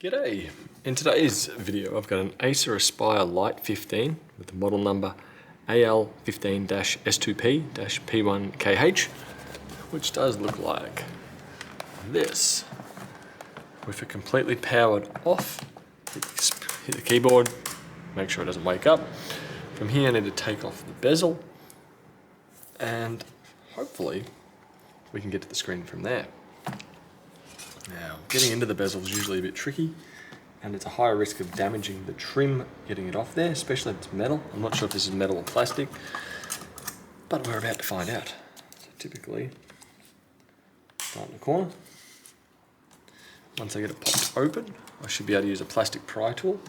G'day! In today's video I've got an Acer Aspire Lite 15 with the model number AL15-32P-P1KH, which does look like this. With it completely powered off, hit the keyboard, make sure it doesn't wake up. From here I need to take off the bezel and hopefully we can get to the screen from there. Now, getting into the bezel is usually a bit tricky and it's a higher risk of damaging the trim getting it off there, especially if it's metal. I'm not sure if this is metal or plastic, but we're about to find out. So typically, start in the corner. Once I get it popped open, I should be able to use a plastic pry tool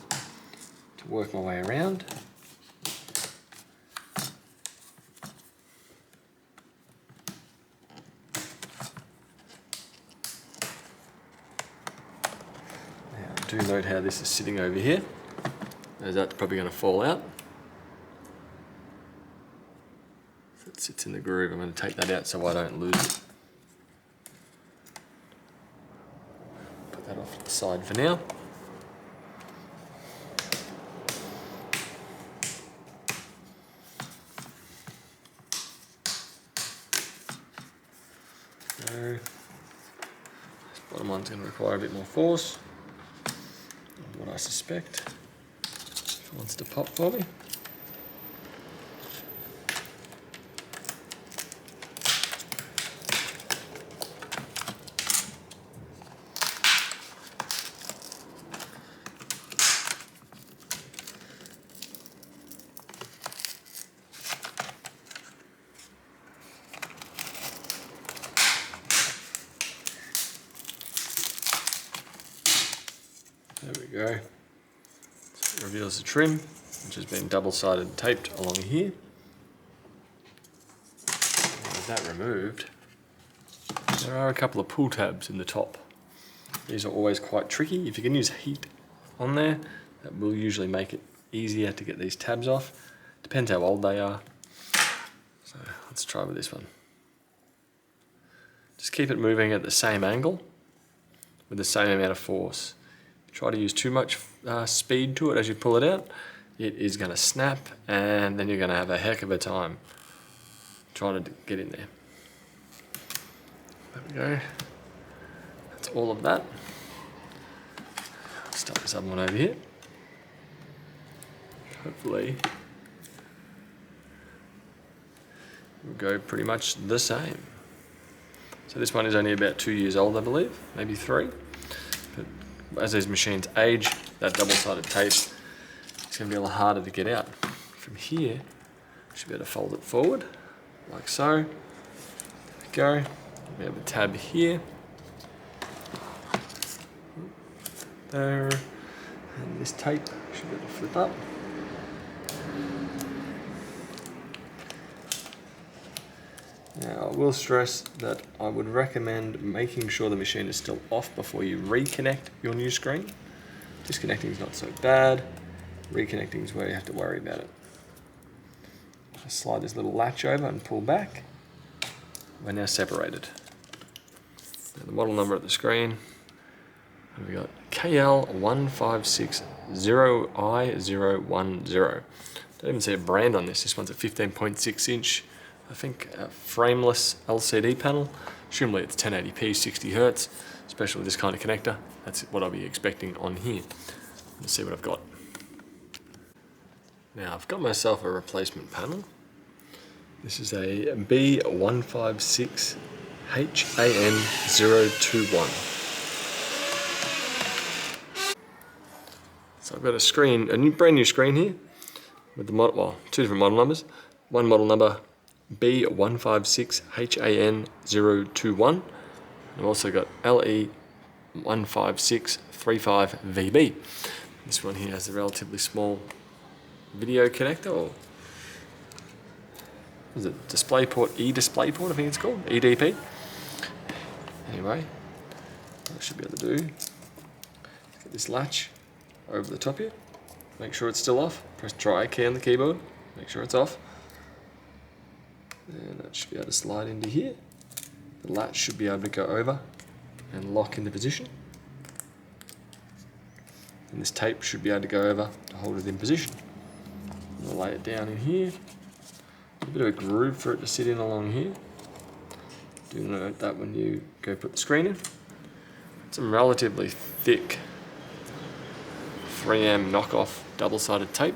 to work my way around. Do note how this is sitting over here, as that's probably going to fall out. If it sits in the groove, I'm going to take that out so I don't lose it. Put that off to the side for now. So, this bottom one's going to require a bit more force. What I suspect, if it wants to pop for me. There we go. So it reveals the trim, which has been double-sided taped along here. And with that removed, there are a couple of pull tabs in the top. These are always quite tricky. If you can use heat on there, that will usually make it easier to get these tabs off. Depends how old they are. So let's try with this one. Just keep it moving at the same angle with the same amount of force. Try to use too much speed to it as you pull it out, it is going to snap and then you're going to have a heck of a time trying to get in there. There we go. That's all of that. Start this other one over here. Hopefully we'll go pretty much the same. So this one is only about 2 years old, I believe, maybe 3. But as these machines age, that double-sided tape is going to be a lot harder to get out. From here, I should be able to fold it forward, like so. There we go. We have a tab here. There. And this tape should be able to flip up. Now, I will stress that I would recommend making sure the machine is still off before you reconnect your new screen. Disconnecting is not so bad. Reconnecting is where you have to worry about it. Just slide this little latch over and pull back. We're now separated. Now the model number at the screen, we got KL1560I010. Don't even see a brand on this. This one's a 15.6 inch. I think a frameless LCD panel. Assumably it's 1080p, 60 Hz, especially with this kind of connector. That's what I'll be expecting on here. Let's see what I've got. Now I've got myself a replacement panel. This is a B156HAN021. So I've got a screen, brand new screen here with the model, well, 2 different model numbers. One model number B156HAN021. I've also got LE15-35VB. This one here has a relatively small video connector, or is it DisplayPort, eDisplayPort I think it's called, EDP. Anyway, what I should be able to do, get this latch over the top here, make sure it's still off, press try key on the keyboard, make sure it's off. And that should be able to slide into here. The latch should be able to go over and lock into position. and this tape should be able to go over to hold it in position. I'm going to lay it down in here. A bit of a groove for it to sit in along here. Do note that when you go put the screen in. Some relatively thick 3M knockoff double-sided tape.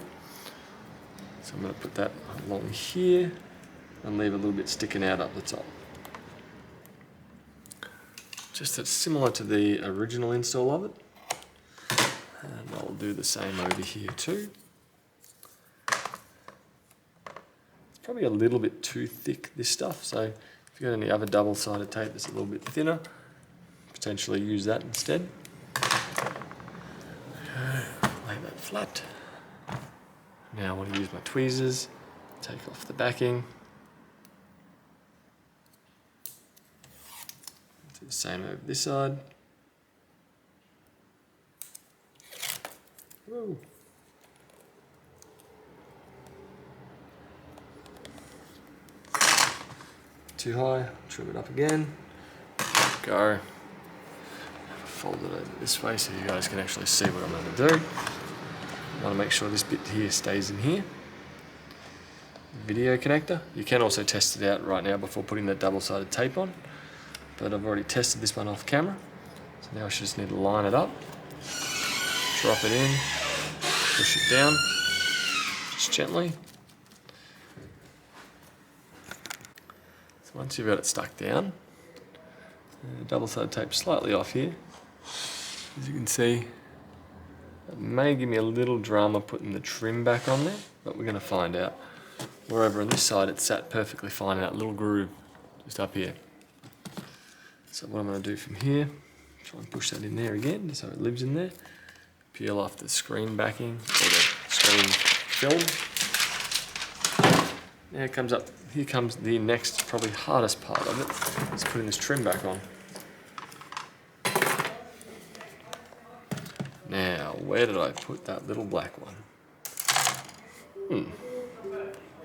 So I'm going to put that along here and leave a little bit sticking out up the top. Just that's similar to the original install of it. And I'll do the same over here too. It's probably a little bit too thick, this stuff, so if you've got any other double-sided tape that's a little bit thinner, potentially use that instead. Lay that flat. Now I want to use my tweezers, take off the backing. Do the same over this side. Whoa. Too high, trim it up again. Go. Fold it over this way so you guys can actually see what I'm going to do. I want to make sure this bit here stays in here. Video connector. You can also test it out right now before putting that double-sided tape on. But I've already tested this one off camera. So now I just need to line it up. Drop it in. Push it down. Just gently. So once you've got it stuck down, the double-sided tape slightly off here. As you can see, it may give me a little drama putting the trim back on there, but we're going to find out. Wherever on this side it sat perfectly fine in that little groove just up here. So what I'm going to do from here, try and push that in there again so it lives in there. Peel off the screen backing or the screen film. Now it comes up, here comes the next probably hardest part of it, is putting this trim back on. Now, where did I put that little black one?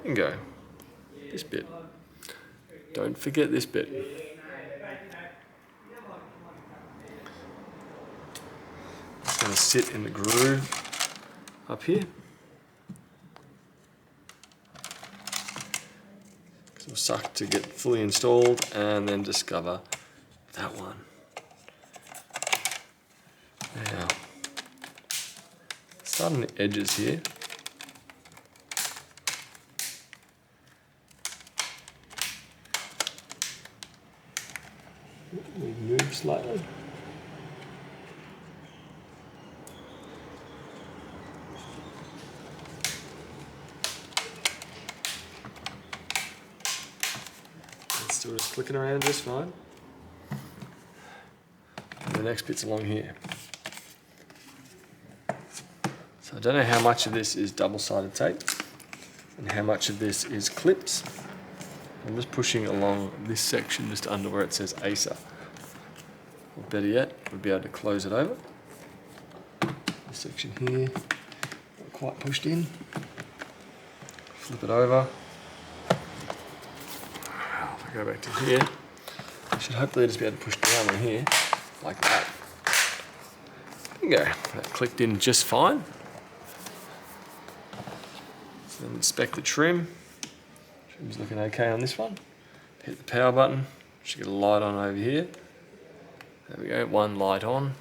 Bingo. This bit. Don't forget this bit. It's going to sit in the groove up here. So suck to get fully installed and then discover that one. Now, start on the edges here. We move slightly. It's still just clicking around just fine. And the next bit's along here. So I don't know how much of this is double-sided tape and how much of this is clips. I'm just pushing along this section just under where it says Acer. Or better yet, we'll be able to close it over. This section here, not quite pushed in. Flip it over. If I go back to here, I should hopefully just be able to push down on here, like that. There you go, that clicked in just fine. So then inspect the trim. Trim's looking okay on this one. Hit the power button. Should get a light on over here. There we go, one light on.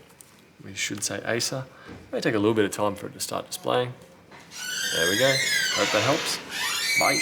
We should say Acer. May take a little bit of time for it to start displaying. There we go. Hope that helps. Bye.